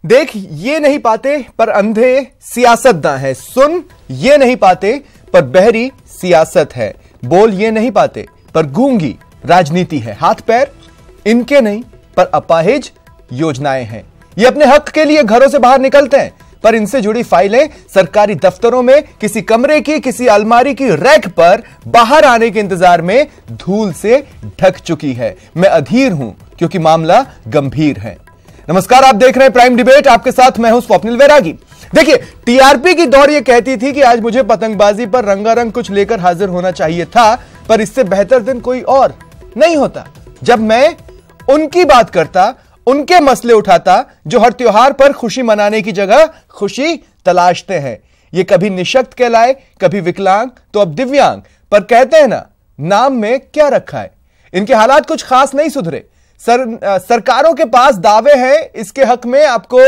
देख ये नहीं पाते पर अंधे सियासतदां है, सुन ये नहीं पाते पर बहरी सियासत है, बोल ये नहीं पाते पर गूंगी राजनीति है, हाथ पैर इनके नहीं पर अपाहिज योजनाएं हैं। ये अपने हक के लिए घरों से बाहर निकलते हैं पर इनसे जुड़ी फाइलें सरकारी दफ्तरों में किसी कमरे की किसी अलमारी की रैक पर बाहर आने के इंतजार में धूल से ढक चुकी है। मैं अधीर हूं क्योंकि मामला गंभीर है। नमस्कार, आप देख रहे हैं प्राइम डिबेट, आपके साथ मैं हूं स्वप्निल वैरागी। देखिए, टीआरपी की दौड़ ये कहती थी कि आज मुझे पतंगबाजी पर रंगारंग कुछ लेकर हाजिर होना चाहिए था, पर इससे बेहतर दिन कोई और नहीं होता जब मैं उनकी बात करता, उनके मसले उठाता जो हर त्योहार पर खुशी मनाने की जगह खुशी तलाशते हैं। ये कभी निशक्त कहलाए, कभी विकलांग, तो अब दिव्यांग, पर कहते हैं ना, नाम में क्या रखा है। इनके हालात कुछ खास नहीं सुधरे। सरकारों के पास दावे हैं इसके हक में, आपको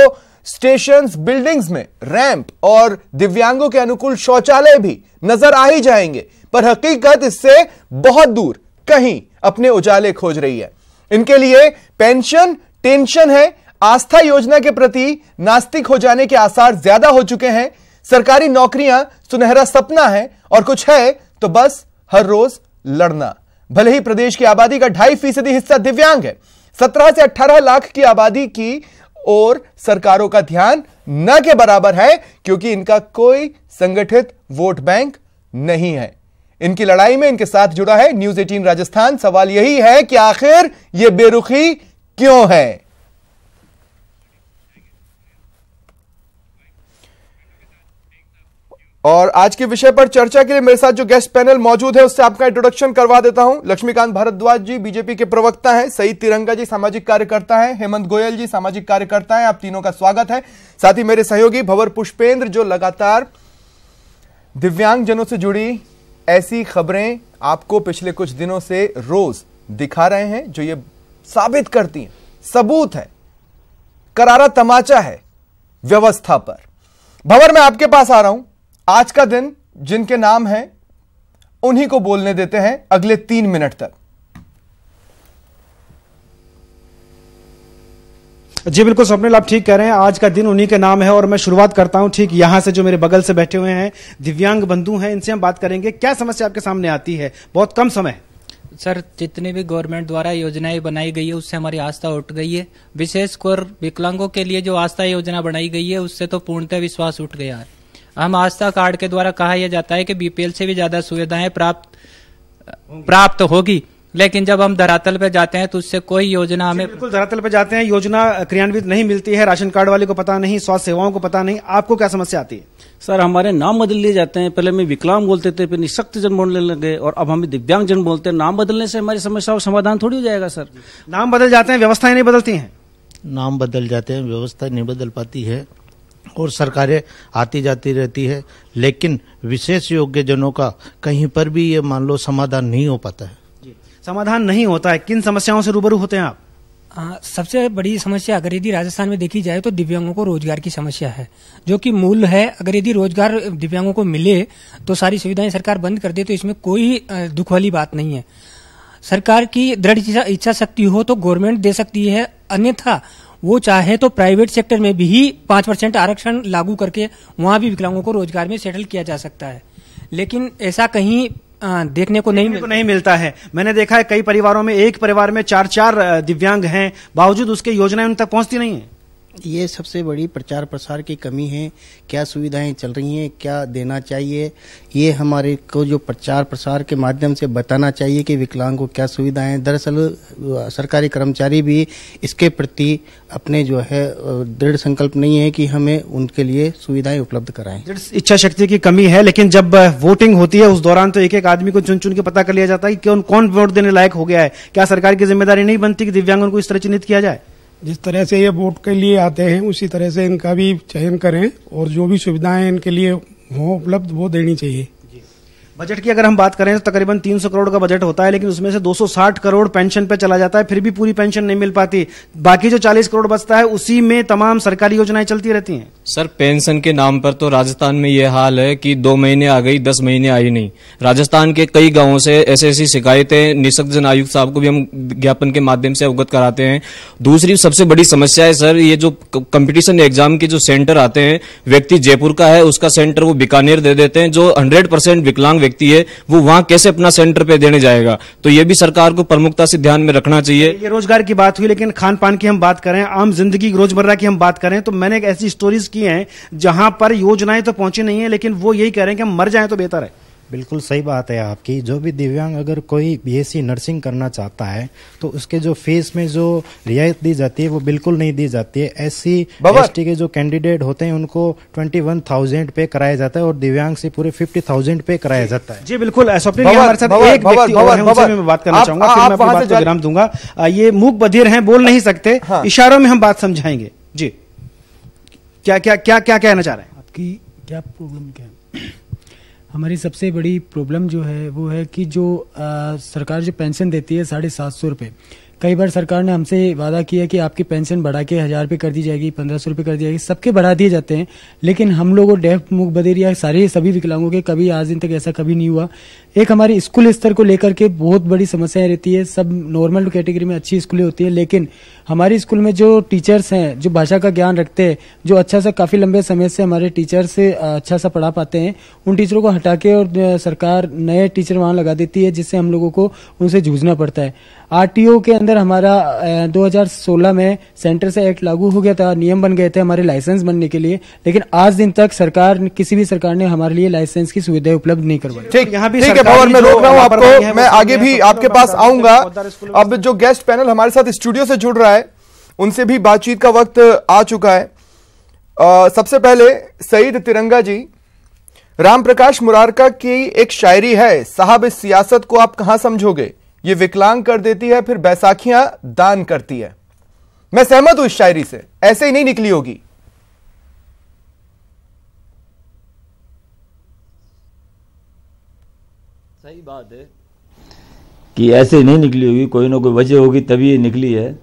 स्टेशंस, बिल्डिंग्स में रैंप और दिव्यांगों के अनुकूल शौचालय भी नजर आ ही जाएंगे, पर हकीकत इससे बहुत दूर कहीं अपने उजाले खोज रही है। इनके लिए पेंशन टेंशन है, आस्था योजना के प्रति नास्तिक हो जाने के आसार ज्यादा हो चुके हैं, सरकारी नौकरियां सुनहरा सपना है और कुछ है तो बस हर रोज लड़ना। भले ही प्रदेश की आबादी का 2.5% हिस्सा दिव्यांग है, 17 से 18 लाख की आबादी की और सरकारों का ध्यान न के बराबर है क्योंकि इनका कोई संगठित वोट बैंक नहीं है। इनकी लड़ाई में इनके साथ जुड़ा है न्यूज 18 राजस्थान। सवाल यही है कि आखिर यह बेरुखी क्यों है। और आज के विषय पर चर्चा के लिए मेरे साथ जो गेस्ट पैनल मौजूद है उससे आपका इंट्रोडक्शन करवा देता हूं। लक्ष्मीकांत भारद्वाज जी बीजेपी के प्रवक्ता हैं, सईद तिरंगा जी सामाजिक कार्यकर्ता हैं, हेमंत गोयल जी सामाजिक कार्यकर्ता हैं। आप तीनों का स्वागत है। साथ ही मेरे सहयोगी भंवर पुष्पेंद्र जो लगातार दिव्यांगजनों से जुड़ी ऐसी खबरें आपको पिछले कुछ दिनों से रोज दिखा रहे हैं जो ये साबित करती हैं, सबूत है, करारा तमाचा है व्यवस्था पर। भंवर, मैं आपके पास आ रहा हूं। आज का दिन जिनके नाम है उन्हीं को बोलने देते हैं अगले 3 मिनट तक। जी बिल्कुल स्वप्निल, आप ठीक कह रहे हैं, आज का दिन उन्हीं के नाम है और मैं शुरुआत करता हूं ठीक यहां से। जो मेरे बगल से बैठे हुए हैं दिव्यांग बंधु हैं, इनसे हम बात करेंगे। क्या समस्या आपके सामने आती है? बहुत कम समय सर, जितनी भी गवर्नमेंट द्वारा योजनाएं बनाई गई है उससे हमारी आस्था उठ गई है। विशेषकर विकलांगों के लिए जो आस्था योजना बनाई गई है उससे तो पूर्णतः विश्वास उठ गया है। हम आस्था कार्ड के द्वारा कहा यह जाता है कि बीपीएल से भी ज्यादा सुविधाएं प्राप्त होगी, लेकिन जब हम धरातल पे जाते हैं तो उससे कोई योजना हमें बिल्कुल धरातल पे जाते हैं, योजना क्रियान्वित नहीं मिलती है। राशन कार्ड वाले को पता नहीं, स्वास्थ्य सेवाओं को पता नहीं। आपको क्या समस्या आती है? सर, हमारे नाम बदल लिए जाते हैं। पहले हमें विकलांग बोलते थे, फिर निःशक्त जन बोलने लगे और अब हमें दिव्यांग जन बोलते हैं। नाम बदलने से हमारी समस्याओं का समाधान थोड़ी हो जाएगा सर। नाम बदल जाते हैं, व्यवस्थाएं नहीं बदलती हैं। नाम बदल जाते हैं, व्यवस्था नहीं बदल पाती है और सरकारें आती जाती रहती है, लेकिन विशेष योग्य जनों का कहीं पर भी ये मान लो समाधान नहीं हो पाता है। समाधान नहीं होता है। किन समस्याओं से रूबरू होते हैं आप? सबसे बड़ी समस्या अगर यदि राजस्थान में देखी जाए तो दिव्यांगों को रोजगार की समस्या है, जो कि मूल है। अगर यदि रोजगार दिव्यांगों को मिले तो सारी सुविधाएं सरकार बंद कर दे तो इसमें कोई दुख वाली बात नहीं है। सरकार की दृढ़ इच्छा शक्ति हो तो गवर्नमेंट दे सकती है, अन्यथा वो चाहे तो प्राइवेट सेक्टर में भी 5% आरक्षण लागू करके वहां भी विकलांगों को रोजगार में सेटल किया जा सकता है, लेकिन ऐसा कहीं देखने को नहीं मिलता है। मैंने देखा है कई परिवारों में एक परिवार में 4 दिव्यांग हैं, बावजूद उसके योजनाएं उन तक पहुंचती नहीं है। ये सबसे बड़ी प्रचार प्रसार की कमी है। क्या सुविधाएं चल रही हैं, क्या देना चाहिए, ये हमारे को जो प्रचार प्रसार के माध्यम से बताना चाहिए कि विकलांग को क्या सुविधाएं। दरअसल सरकारी कर्मचारी भी इसके प्रति अपने जो है दृढ़ संकल्प नहीं है कि हमें उनके लिए सुविधाएं उपलब्ध कराएं। इच्छा शक्ति की कमी है, लेकिन जब वोटिंग होती है उस दौरान तो एक एक आदमी को चुन चुन के पता कर लिया जाता है कि कौन वोट देने लायक हो गया है। क्या सरकार की जिम्मेदारी नहीं बनती कि दिव्यांगों को इस तरह चिन्हित किया जाए? जिस तरह से ये वोट के लिए आते हैं उसी तरह से इनका भी चयन करें और जो भी सुविधाएं इनके लिए हो उपलब्ध वो देनी चाहिए। बजट की अगर हम बात करें तो तकरीबन 300 करोड़ का बजट होता है, लेकिन उसमें से 260 करोड़ पेंशन पे चला जाता है, फिर भी पूरी पेंशन नहीं मिल पाती। बाकी जो 40 करोड़ बचता है उसी में तमाम सरकारी योजनाएं चलती रहती हैं। सर, पेंशन के नाम पर तो राजस्थान में यह हाल है कि 2 महीने आ गई, 10 महीने आई नहीं। राजस्थान के कई गांवों से ऐसी शिकायतें निःशक्तजन आयुक्त साहब को भी हम ज्ञापन के माध्यम से अवगत कराते हैं। दूसरी सबसे बड़ी समस्या है सर, ये जो कंपटीशन एग्जाम के जो सेंटर आते हैं, व्यक्ति जयपुर का है, उसका सेंटर वो बीकानेर दे देते हैं। जो 100% विकलांग व्यक्ति है वो वहां कैसे अपना सेंटर पे देने जाएगा? तो ये भी सरकार को प्रमुखता से ध्यान में रखना चाहिए। ये रोजगार की बात हुई, लेकिन खान पान की हम बात करें, आम जिंदगी रोजमर्रा की हम बात करें, तो मैंने एक ऐसी स्टोरीज की हैं जहां पर योजनाएं तो पहुंची नहीं है, लेकिन वो यही कह रहे हैं कि हम मर जाएं तो बेहतर है। बिल्कुल सही बात है आपकी। जो भी दिव्यांग अगर कोई बीएससी नर्सिंग करना चाहता है तो उसके जो फीस में जो रियायत दी जाती है वो बिल्कुल नहीं दी जाती है। एससी एसटी के जो कैंडिडेट होते हैं उनको 21,000 पे कराया जाता है और दिव्यांग से पूरे 50,000 पे कराया जाता है। जी बिल्कुल। स्वप्निल, हमारे साथ एक व्यक्ति और हैं, उनसे मैं बात करना चाहूंगा, फिर मैं अपनी बात को विराम दूंगा। ये मूक बधिर हैं, बोल नहीं सकते, इशारों में हम बात समझाएंगे। जी, क्या क्या क्या क्या कहना चाह रहे हैं? आपकी क्या प्रॉब्लम क्या है? हमारी सबसे बड़ी प्रॉब्लम जो है वो है कि जो सरकार जो पेंशन देती है 750 रुपये, कई बार सरकार ने हमसे वादा किया कि आपकी पेंशन बढ़ा के 1000 रुपये कर दी जाएगी, 1500 रुपये कर दी जाएगी, सबके बढ़ा दिए जाते हैं, लेकिन हम लोगों डेफ मूक बधिर या सभी विकलांगों के कभी आज दिन तक ऐसा कभी नहीं हुआ। एक हमारी स्कूल स्तर को लेकर के बहुत बड़ी समस्याएं रहती है। सब नॉर्मल कैटेगरी में अच्छी स्कूलें होती है, लेकिन हमारी स्कूल में जो टीचर्स हैं, जो भाषा का ज्ञान रखते हैं, जो अच्छा सा काफी लंबे समय से हमारे टीचर से अच्छा सा पढ़ा पाते हैं, उन टीचरों को हटा के और सरकार नए टीचर वहां लगा देती है, जिससे हम लोगों को उनसे जूझना पड़ता है। आरटीओ के अंदर हमारा 2016 में सेंटर से एक्ट लागू हो गया था, नियम बन गए थे हमारे लाइसेंस बनने के लिए, लेकिन आज दिन तक किसी भी सरकार ने हमारे लिए लाइसेंस की सुविधा उपलब्ध नहीं करवाई। ठीक, यहाँ भी भवर में रोक रहा हूँ आपको, मैं आगे भी आपके पास आऊंगा। अब जो गेस्ट पैनल हमारे साथ स्टूडियो से जुड़ रहा है उनसे भी बातचीत का वक्त आ चुका है। सबसे पहले सईद तिरंगा जी, राम प्रकाश मुरारका की एक शायरी है, साहब इस सियासत को आप कहां समझोगे, ये विकलांग कर देती है फिर बैसाखियां दान करती है। मैं सहमत हूं इस शायरी से, ऐसे ही नहीं निकली होगी। सही बात है कि ऐसे नहीं निकली होगी, कोई ना कोई वजह होगी तभी ये निकली है।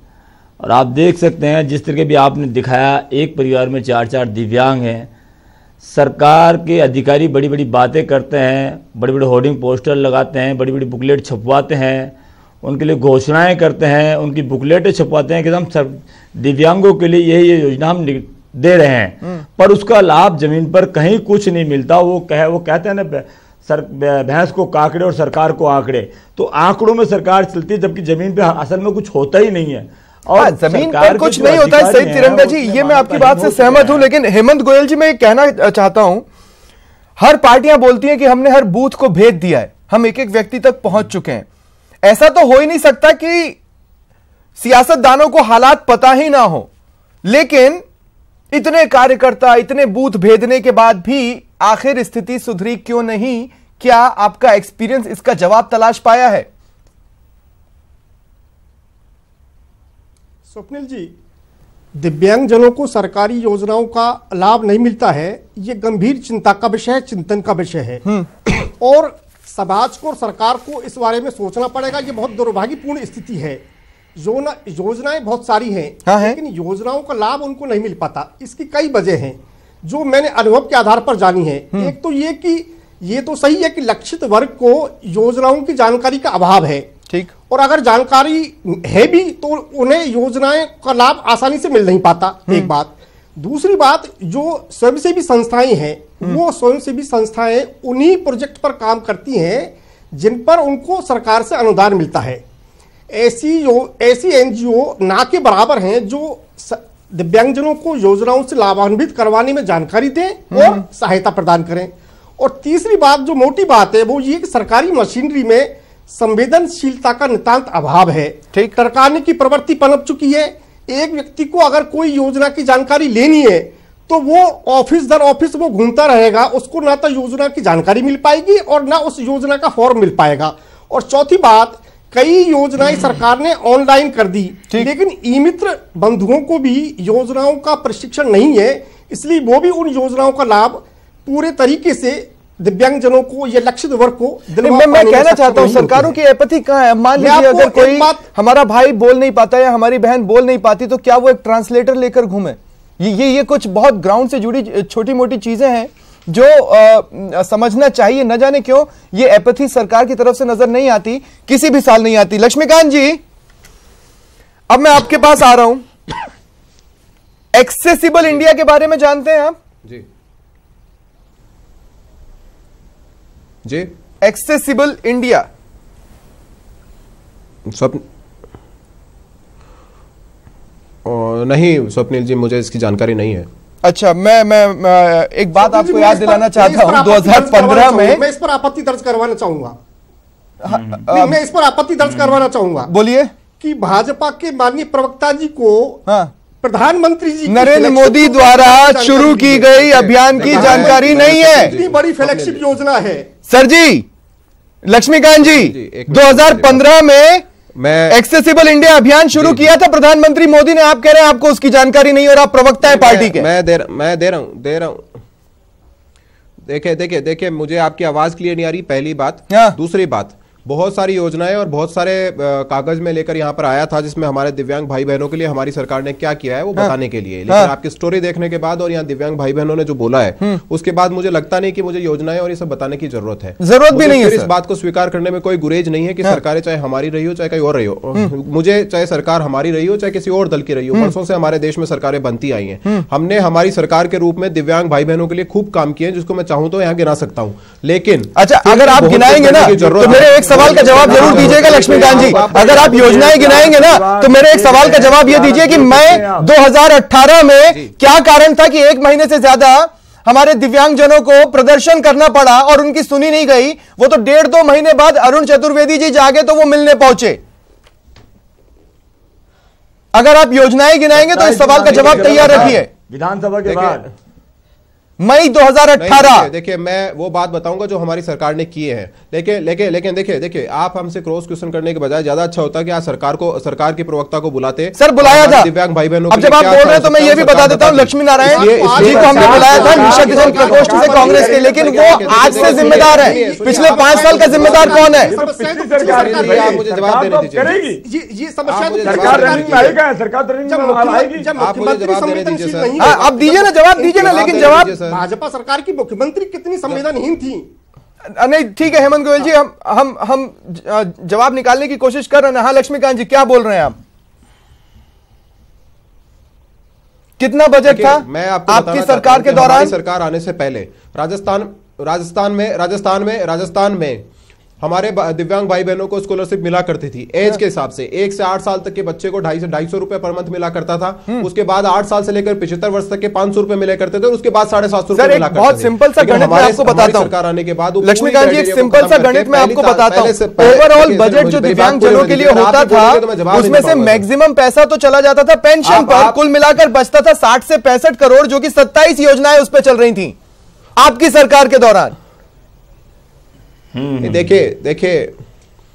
और आप देख सकते हैं जिस तरह भी आपने दिखाया, एक परिवार में 4-4 दिव्यांग हैं। सरकार के अधिकारी बड़ी बड़ी बातें करते हैं, बड़े बड़े होर्डिंग पोस्टर लगाते हैं, बड़ी बड़ी बुकलेट छपवाते हैं, उनके लिए घोषणाएं करते हैं, उनकी बुकलेटें छपवाते हैं कि हम सब दिव्यांगों के लिए ये योजना हम दे रहे हैं, पर उसका लाभ जमीन पर कहीं कुछ नहीं मिलता। वो कहते हैं ना, भैंस को काकड़े और सरकार को आंकड़े, तो आंकड़ों में सरकार चलती है जबकि जमीन पे असल में कुछ होता ही नहीं है और जमीन पर कुछ नहीं होता है। सईद तिरंगा जी, ये मैं आपकी बात से सहमत हूं, लेकिन हेमंत गोयल जी, मैं कहना चाहता हूं, हर पार्टियां बोलती हैं कि हमने हर बूथ को भेज दिया है, हम एक एक व्यक्ति तक पहुंच चुके हैं। ऐसा तो हो ही नहीं सकता कि सियासतदानों को हालात पता ही ना हो, लेकिन इतने कार्यकर्ता, इतने बूथ भेजने के बाद भी आखिर स्थिति सुधरी क्यों नहीं? क्या आपका एक्सपीरियंस इसका जवाब तलाश पाया है? स्वप्निल जी, दिव्यांगजनों को सरकारी योजनाओं का लाभ नहीं मिलता है, ये गंभीर चिंता का विषय है, चिंतन का विषय है और समाज को और सरकार को इस बारे में सोचना पड़ेगा। ये बहुत दुर्भाग्यपूर्ण स्थिति है। योजनाएं बहुत सारी हैं, लेकिन योजनाओं का लाभ उनको नहीं मिल पाता। इसकी कई वजह हैं जो मैंने अनुभव के आधार पर जानी है। एक तो ये कि ये तो सही है कि लक्षित वर्ग को योजनाओं की जानकारी का अभाव है, ठीक, और अगर जानकारी है भी तो उन्हें योजनाएं का लाभ आसानी से मिल नहीं पाता, एक बात। दूसरी बात, जो स्वयंसेवी संस्थाएं हैं वो स्वयंसेवी संस्थाएं उन्हीं प्रोजेक्ट पर काम करती हैं जिन पर उनको सरकार से अनुदान मिलता है। ऐसी एनजीओ ना के बराबर हैं जो दिव्यांगजनों को योजनाओं से लाभान्वित करवाने में जानकारी दें और सहायता प्रदान करें। और तीसरी बात, जो मोटी बात है, वो ये कि सरकारी मशीनरी में संवेदनशीलता का नितांत अभाव है। टरकाने की प्रवृत्ति पनप चुकी है। एक व्यक्ति को अगर कोई योजना की जानकारी लेनी है तो वो ऑफिस दर ऑफिस वो घूमता रहेगा, उसको ना तो योजना की जानकारी मिल पाएगी और ना उस योजना का फॉर्म मिल पाएगा। और चौथी बात, कई योजनाएं सरकार ने ऑनलाइन कर दी, लेकिन ई मित्र बंधुओं को भी योजनाओं का प्रशिक्षण नहीं है, इसलिए वो भी उन योजनाओं का लाभ पूरे तरीके से दिव्यांगजनों को, ये लक्षित वर्ग को मैं कहना चाहता हूं सरकारों की एपैथी कहां है। मान लीजिए अगर कोई हमारा भाई बोल नहीं पाता या हमारी बहन बोल नहीं पाती तो क्या वो एक ट्रांसलेटर लेकर घूमे? ये कुछ बहुत ग्राउंड से जुड़ी छोटी मोटी चीजें हैं जो समझना चाहिए। न जाने क्यों ये एपैथी सरकार की तरफ से नजर नहीं आती, किसी भी साल नहीं आती। लक्ष्मीकांत जी, अब मैं आपके पास आ रहा हूं। एक्सेसिबल इंडिया के बारे में जानते हैं आप? जी जी। एक्सेसिबल इंडिया नहीं स्वप्निल जी, मुझे इसकी जानकारी नहीं है। अच्छा, मैं एक बात आपको याद दिलाना चाहता हूं। 2015 में मैं इस पर आपत्ति दर्ज करवाना चाहूंगा। मैं इस पर आपत्ति दर्ज करवाना चाहूंगा। बोलिए। कि भाजपा के माननीय प्रवक्ता जी को प्रधानमंत्री जी नरेंद्र मोदी द्वारा शुरू की गई अभियान की जानकारी नहीं है। इतनी बड़ी फ्लैगशिप योजना है सर जी। लक्ष्मीकांत जी, 2015 में एक्सेसिबल इंडिया अभियान शुरू किया था प्रधानमंत्री मोदी ने। आप कह रहे हैं आपको उसकी जानकारी नहीं और आप प्रवक्ता है पार्टी के। मैं दे रहा हूं। देखिए मुझे आपकी आवाज क्लियर नहीं आ रही, पहली बात। दूसरी बात, बहुत सारी योजनाएं और बहुत सारे कागज में लेकर यहां पर आया था जिसमें हमारे दिव्यांग भाई बहनों के लिए हमारी सरकार ने क्या किया है वो बताने के लिए। लेकिन आपकी स्टोरी देखने के बाद और यहाँ दिव्यांग भाई बहनों ने जो बोला है उसके बाद मुझे लगता नहीं कि मुझे योजनाएं और ये सब बताने की जरूरत है। जरूरत भी नहीं है। इस बात को स्वीकार करने में कोई गुरेज नहीं है कि सरकारें चाहे हमारी रही हो चाहे कहीं और रही हो। मुझे चाहे सरकार हमारी रही हो चाहे किसी और दल की रही हो, वर्षों से हमारे देश में सरकारें बनती आई हैं। हमने हमारी सरकार के रूप में दिव्यांग भाई बहनों के लिए खूब काम किए जिसको मैं चाहूं तो यहाँ गिना सकता हूं। लेकिन अच्छा, अगर आप गिनाएंगे ना तो मेरे एक सवाल का जवाब जरूर दीजिएगा लक्ष्मीकांत जी। अगर आप योजनाएं गिनाएंगे ना तो मेरे एक सवाल का जवाब यह दीजिए कि मैं 2018 में क्या कारण था कि 1 महीने से ज्यादा हमारे दिव्यांगजनों को प्रदर्शन करना पड़ा और उनकी सुनी नहीं गई। वो तो 1.5-2 महीने बाद अरुण चतुर्वेदी जी जागे तो वो मिलने पहुंचे। अगर आप योजनाएं गिनाएंगे तो इस सवाल का जवाब तैयार रखिए। विधानसभा के बाद मई 2018। देखिए मैं वो बात बताऊंगा जो हमारी सरकार ने किए हैं। लेकिन देखिए आप हमसे क्रॉस क्वेश्चन करने के बजाय ज्यादा अच्छा होता कि आज सरकार के प्रवक्ता को बुलाते। सर बुलाया था दिव्यांग भाई बहनों। अब जब आप बोल रहे हैं तो मैं ये भी बता देता हूं, लक्ष्मी नारायण जी को हमने बुलाया था निशक्त जन प्रकोष्ठ से कांग्रेस के, लेकिन वो आज से जिम्मेदार है। पिछले 5 साल का जिम्मेदार कौन है? मुझे जवाब देने दीजिए। ये समस्या अब दीजिए ना, जवाब दीजिए ना। लेकिन जवाब भाजपा सरकार की मुख्यमंत्री कितनी संवेदनहीन थी। नहीं ठीक है हेमंत गोयल जी, हम जवाब निकालने की कोशिश कर रहे हैं। हाँ लक्ष्मीकांत जी, क्या बोल रहे हैं आप? कितना बजट था मैं आपको आपकी सरकार के दौरान? सरकार आने से पहले राजस्थान में हमारे दिव्यांग भाई बहनों को स्कॉलरशिप मिला करती थी एज के हिसाब से। 1 से 8 साल तक के बच्चे को 250 रुपए पर मंथ मिला करता था। उसके बाद 8 साल से लेकर 75 वर्ष तक के 500 रुपए मिला करते थे और उसके बाद 750 रुपए मिला करते थे। बहुत सिंपल सा गणित मैं आपको बताता हूं। सरकार आने के बाद लक्ष्मीकांत जी, एक सिंपल सा गणित मैं आपको बताता हूं। ओवरऑल बजट जो दिव्यांग जनों के लिए होता था उसमें से मैक्सिमम पैसा तो चला जाता था पेंशन पर। कुल मिलाकर बचता था 60 से 65 करोड़, जो कि 27 योजनाएं उस पर चल रही थी आपकी सरकार के दौरान।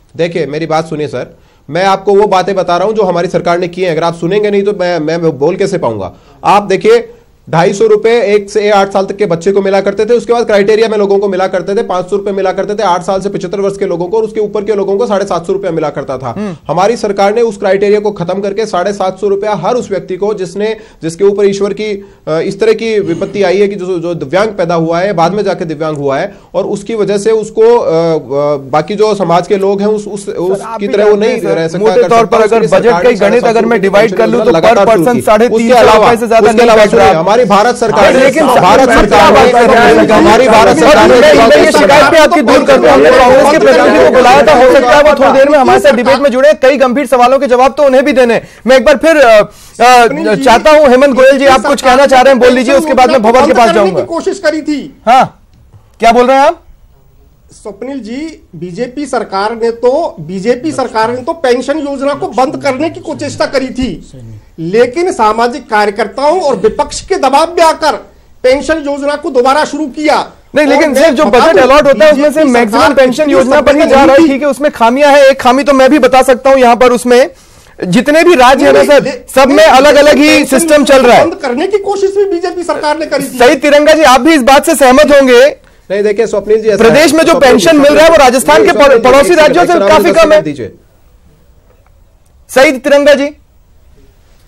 देखिए मेरी बात सुनिए सर, मैं आपको वो बातें बता रहा हूं जो हमारी सरकार ने की है। अगर आप सुनेंगे नहीं तो मैं बोल कैसे पाऊंगा। आप देखिए 250 रुपए 1 से 8 साल तक के बच्चे को मिला करते थे। उसके बाद क्राइटेरिया में लोगों को मिला करते थे 500 रुपए मिला करते थे 8 साल से 75 वर्ष के लोगों को, और उसके ऊपर के लोगों को 750 रुपया मिला करता था। हमारी सरकार ने उस क्राइटेरिया को खत्म करके 750 रुपया हर उस व्यक्ति को जिसके ऊपर ईश्वर की इस तरह की विपत्ति आई है कि जो दिव्यांग पैदा हुआ है, बाद में जाके दिव्यांग हुआ है, और उसकी वजह से उसको बाकी जो समाज के लोग हैं उसकी तरह वो नहीं रह सकता। मोटे तौर पर अगर बजट का गणित अगर मैं डिवाइड कर लूं तो पर पर्सन 350 रुपए से ज्यादा नहीं बैठ रहा। हमारी भारत सरकार, लेकिन हमारी भारत सरकार ये शिकायत पे आपकी दूर करते हैं। हमने कांग्रेस के प्रतिनिधि को बुलाया था, हो सकता है वो थोड़ी देर में हमारे साथ डिबेट में जुड़े। कई गंभीर सवालों के जवाब तो उन्हें भी देने। मैं एक बार फिर चाहता हूं हेमंत गोयल जी, आप कुछ कहना चाह रहे हैं, बोल लीजिए, उसके बाद मैं भवन के पास जाऊंगा। कोशिश करी थी। हाँ क्या बोल रहे हैं आप? स्वप्निल जी, बीजेपी सरकार ने तो पेंशन योजना को बंद करने की कोशिश करी थी, लेकिन सामाजिक कार्यकर्ताओं और विपक्ष के दबाव में आकर पेंशन योजना को दोबारा शुरू किया। नहीं, लेकिन सिर्फ जो बजट अलॉट होता है उसमें से मैक्सिमम पेंशन योजना पर ही जा रहा है। ठीक है, उसमें खामियां है। एक खामी तो मैं भी बता सकता हूं यहां पर, उसमें जितने भी राज्य है ना सर, सब में अलग अलग ही सिस्टम चल रहा है। बंद करने की कोशिश भी बीजेपी सरकार ने करी थी। सही तिरंगा जी, आप भी इस बात से सहमत होंगे नहीं देखिए स्वप्निल जी, प्रदेश में जो पेंशन मिल रहा है वो राजस्थान के पड़ोसी राज्यों से काफी कम है। सही तिरंगा जी,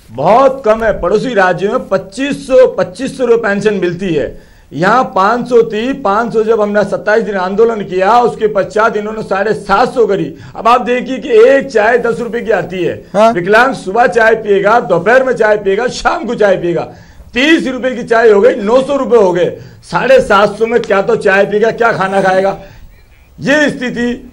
बहुत कम है। पड़ोसी राज्यों में 2500 रुपए पेंशन मिलती है, यहाँ 500 थी। 500 जब हमने 27 दिन आंदोलन किया, उसके पश्चात इन्होंने 750 करी। अब आप देखिए कि एक चाय 10 रुपए की आती है। हाँ? विकलांग सुबह चाय पिएगा, दोपहर में चाय पिएगा, शाम को चाय पिएगा। 30 रुपए की चाय हो गई 900 रुपए हो गए। 750 में क्या तो चाय पिएगा, क्या खाना खाएगा। ये स्थिति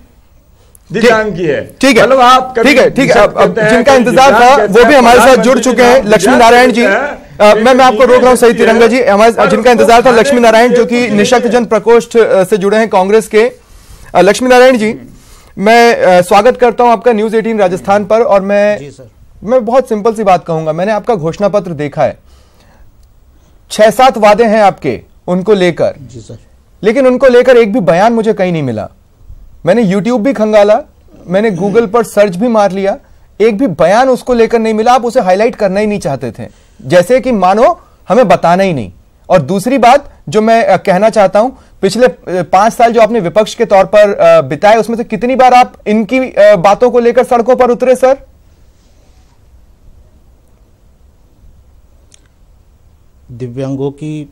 दिव्यांग की है। ठीक है, आप ठीक है, ठीक है। अब जिनका इंतजार था वो भी हमारे साथ जुड़ चुके हैं। लक्ष्मी नारायण जी, मैं आपको रोक रहा हूं। सही तिरंगा जी, हमारे जिनका इंतजार था लक्ष्मी नारायण, जो कि निशक्त जन प्रकोष्ठ से जुड़े हैं कांग्रेस के। लक्ष्मी नारायण जी, मैं स्वागत करता हूं आपका न्यूज 18 राजस्थान पर। और मैं बहुत सिंपल सी बात कहूंगा, मैंने आपका घोषणा पत्र देखा है, 6-7 वादे हैं आपके उनको लेकर, लेकिन उनको लेकर एक भी बयान मुझे कहीं नहीं मिला। मैंने YouTube भी खंगाला, मैंने गूगल पर सर्च भी मार लिया, एक भी बयान उसको लेकर नहीं मिला। आप उसे हाईलाइट करना ही नहीं चाहते थे, जैसे कि मानो हमें बताना ही नहीं। और दूसरी बात जो मैं कहना चाहता हूं, पिछले 5 साल जो आपने विपक्ष के तौर पर बिताए, उसमें से कितनी बार आप इनकी बातों को लेकर सड़कों पर उतरे सर? दिव्यांगों की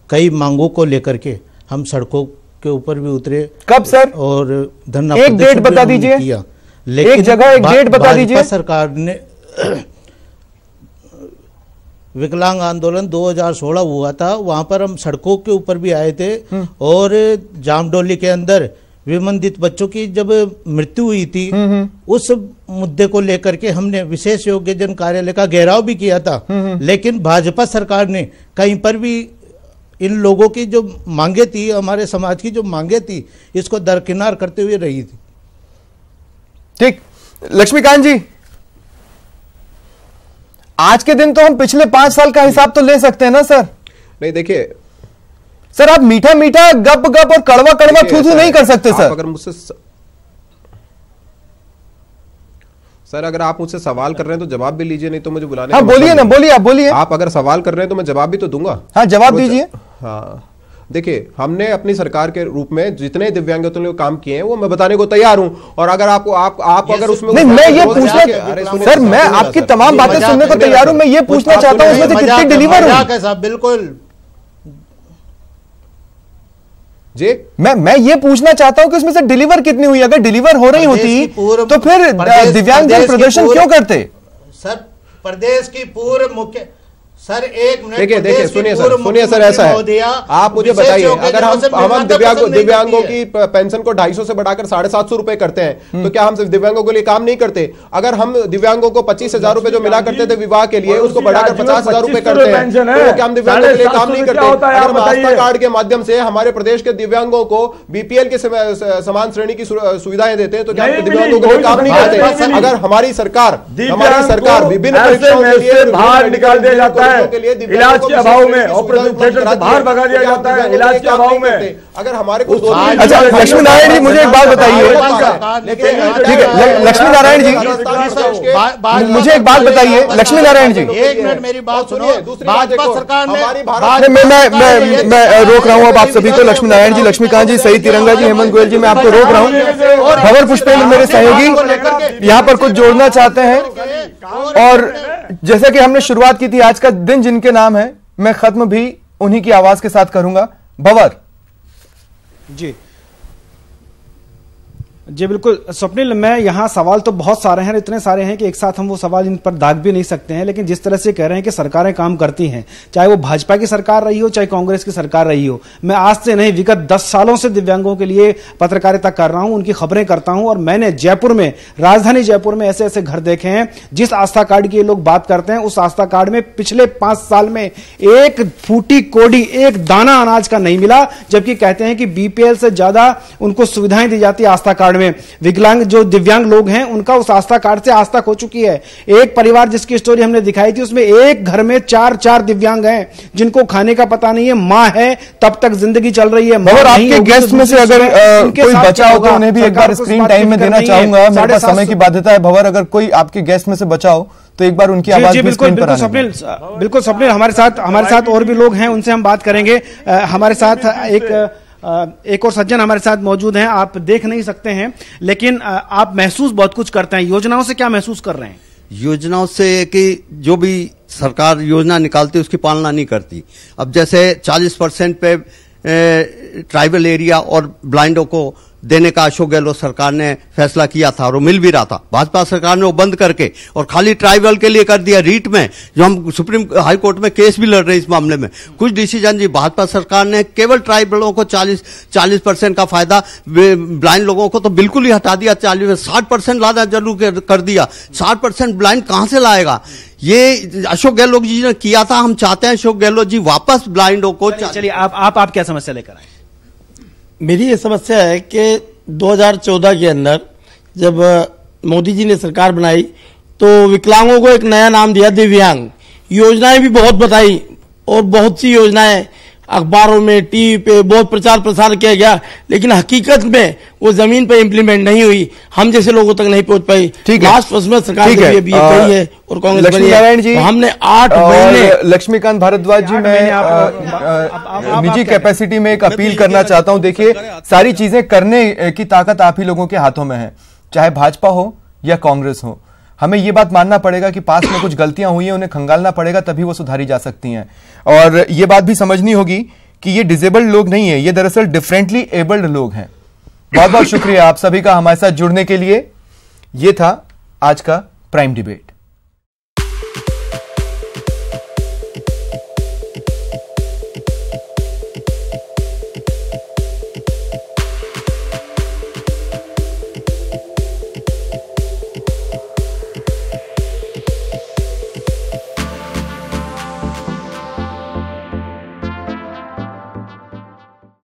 कई मांगों को लेकर के हम सड़कों के ऊपर भी उतरे। कब सर? और धरना एक डेट बता दीजिए, एक जगह एक डेट बता दीजिए। सरकार ने विकलांग आंदोलन 2016 हुआ था, वहां पर हम सड़कों के ऊपर भी आए थे। और जामडोली के अंदर विमंदित बच्चों की जब मृत्यु हुई थी, उस मुद्दे को लेकर के हमने विशेष योग्यजन कार्यालय का घेराव भी किया था। लेकिन भाजपा सरकार ने कहीं पर भी इन लोगों की जो मांगे थी, हमारे समाज की जो मांगे थी, इसको दरकिनार करते हुए रही थी। ठीक, लक्ष्मीकांत जी, आज के दिन तो हम पिछले 5 साल का हिसाब तो ले सकते हैं ना सर? नहीं देखिए सर, आप मीठा मीठा गप गप और कड़वा कड़वा थू थू नहीं कर सकते सर। अगर मुझसे सर, अगर आप मुझसे सवाल कर रहे हैं तो जवाब भी लीजिए, नहीं तो मुझे बुलाने। हाँ बोलिए ना, बोलिए, आप बोलिए। आप अगर सवाल कर रहे हैं तो मैं जवाब भी तो दूंगा। हाँ जवाब दीजिए। हाँ देखिए, हमने अपनी सरकार के रूप में जितने दिव्यांगों ने काम किए हैं वो मैं बताने को तैयार हूं। और अगर आप अगर उसमें नहीं, मैं ये पूछना सर, मैं आपकी तमाम बातें सुनने को तैयार हूं। मैं ये पूछना चाहता हूं उसमें से कितनी डिलीवर हुई? बिल्कुल जी, मैं ये पूछना चाहता हूं कि उसमें से डिलीवर कितनी हुई? अगर डिलीवर हो रही होती तो फिर दिव्यांगजन प्रदर्शन क्यों करते? सर, प्रदेश की पूर्व मुख्य सर, एक मिनट देखिए सुनिए सर, ऐसा है, आप मुझे बताइए, अगर हम दिव्यांगों की पेंशन को 250 से बढ़ाकर 750 रुपए करते हैं तो क्या हम सिर्फ दिव्यांगों के लिए काम नहीं करते? अगर हम दिव्यांगों को 25,000 रुपए जो मिला करते थे विवाह के लिए, उसको बढ़ाकर 50,000 रुपए करते हैं, तो क्या हम दिव्यांगों के लिए काम नहीं करते? अगर हम आस्था कार्ड के माध्यम से हमारे प्रदेश के दिव्यांगों को BPL के समान श्रेणी की सुविधाएं देते हैं, तो क्या हम दिव्यांगों के लिए काम नहीं करते? अगर हमारी सरकार विभिन्न परीक्षाओं के लिए बाहर निकाल दिया जाता है, इलाज के अभाव में ऑपरेशन थिएटर से बाहर भगा दिया जाता है, इलाज के अभाव में। अगर हमारे को अच्छा, लक्ष्मी नारायण जी मुझे एक बात बताइए। ठीक है लक्ष्मी नारायण जी, मुझे एक बात बताइए। लक्ष्मी नारायण जी, एक मिनट मेरी बात सुनो। भाजपा सरकार ने मैं रोक रहा हूं अब आप सभी को। लक्ष्मी नारायण जी, लक्ष्मीकांत जी, सही तिरंगा जी, हेमंत गोयल जी, मैं आपको रोक रहा हूं। भंवर पुष्पेंद्र मेरे सहयोगी यहां पर कुछ जोड़ना चाहते हैं। और जैसे कि हमने शुरुआत की थी, आज का दिन जिनके नाम है, मैं खत्म भी उन्हीं की आवाज के साथ करूंगा। भंवर जी बिल्कुल स्वप्निल, मैं यहाँ सवाल तो बहुत सारे हैं, इतने सारे हैं कि एक साथ हम वो सवाल इन पर दाग भी नहीं सकते हैं। लेकिन जिस तरह से कह रहे हैं कि सरकारें काम करती हैं, चाहे वो भाजपा की सरकार रही हो चाहे कांग्रेस की सरकार रही हो, मैं आज से नहीं विगत 10 सालों से दिव्यांगों के लिए पत्रकारिता कर रहा हूं, उनकी खबरें करता हूं। और मैंने जयपुर में, राजधानी जयपुर में ऐसे ऐसे घर देखे हैं जिस आस्था कार्ड की ये लोग बात करते हैं, उस आस्था कार्ड में पिछले 5 साल में एक फूटी कोड़ी, एक दाना अनाज का नहीं मिला, जबकि कहते हैं कि BPL से ज्यादा उनको सुविधाएं दी जाती है आस्था कार्ड में। विकलांग जो दिव्यांग लोग हैं उनका उस आस्था कार्ड से आस्था खो चुकी है। एक परिवार जिसकी स्टोरी हमने दिखाई थी, उसमें एक घर में 4 दिव्यांग हैं जिनको खाने का पता नहीं है, मां है तब तक जिंदगी चल रही है। और आपके गेस्ट में से अगर कोई बचा हो तो उन्हें भी एक बार स्क्रीन टाइम में देना चाहूंगा। मेरे पास समय की बाध्यता है भंवर, अगर कोई आपके गेस्ट में से बचा हो तो एक बार उनकी आवाज भी स्क्रीन पर आने बिल्कुल स्वप्निल, हमारे साथ और भी लोग हैं, उनसे हम बात करेंगे। हमारे साथ एक एक और सज्जन हमारे साथ मौजूद हैं, आप देख नहीं सकते हैं लेकिन आप महसूस बहुत कुछ करते हैं। योजनाओं से क्या महसूस कर रहे हैं? योजनाओं से कि जो भी सरकार योजना निकालती है उसकी पालना नहीं करती। अब जैसे 40% पे ट्राइबल एरिया और ब्लाइंडों को देने का अशोक गहलोत सरकार ने फैसला किया था और वो मिल भी रहा था। भाजपा सरकार ने वो बंद करके और खाली ट्राइबल के लिए कर दिया। रीट में जो हम सुप्रीम हाई कोर्ट में केस भी लड़ रहे हैं इस मामले में, कुछ डिसीजन जी भाजपा सरकार ने केवल ट्राइबलों को 40% का फायदा, ब्लाइंड लोगों को तो बिल्कुल ही हटा दिया। 60% लाना जरूर कर दिया। 60% ब्लाइंड कहां से लाएगा? ये अशोक गहलोत जी ने किया था। हम चाहते हैं अशोक गहलोत जी वापस ब्लाइंडों को। चलिए आप क्या समस्या लेकर आए? मेरी ये समस्या है कि 2014 के अंदर जब मोदी जी ने सरकार बनाई तो विकलांगों को एक नया नाम दिया दिव्यांग। योजनाएं भी बहुत बताई और बहुत सी योजनाएं अखबारों में, टीवी पे बहुत प्रचार प्रसार किया गया, लेकिन हकीकत में वो जमीन पे इम्प्लीमेंट नहीं हुई, हम जैसे लोगों तक नहीं पहुंच पाई। लास्ट में सरकार ने भी कही है और कांग्रेस लक्ष्मी नारायण जी, तो हमने 8 महीने। लक्ष्मीकांत भारद्वाज जी, मैं निजी कैपेसिटी में एक अपील करना चाहता हूं। देखिए, सारी चीजें करने की ताकत आप ही लोगों के हाथों में है, चाहे भाजपा हो या कांग्रेस हो। हमें ये बात मानना पड़ेगा कि पास में कुछ गलतियां हुई हैं, उन्हें खंगालना पड़ेगा, तभी वो सुधारी जा सकती हैं। और ये बात भी समझनी होगी कि ये डिसेबल्ड लोग नहीं है, ये दरअसल डिफरेंटली एबल्ड लोग हैं। बहुत बहुत शुक्रिया आप सभी का हमारे साथ जुड़ने के लिए। ये था आज का प्राइम डिबेट।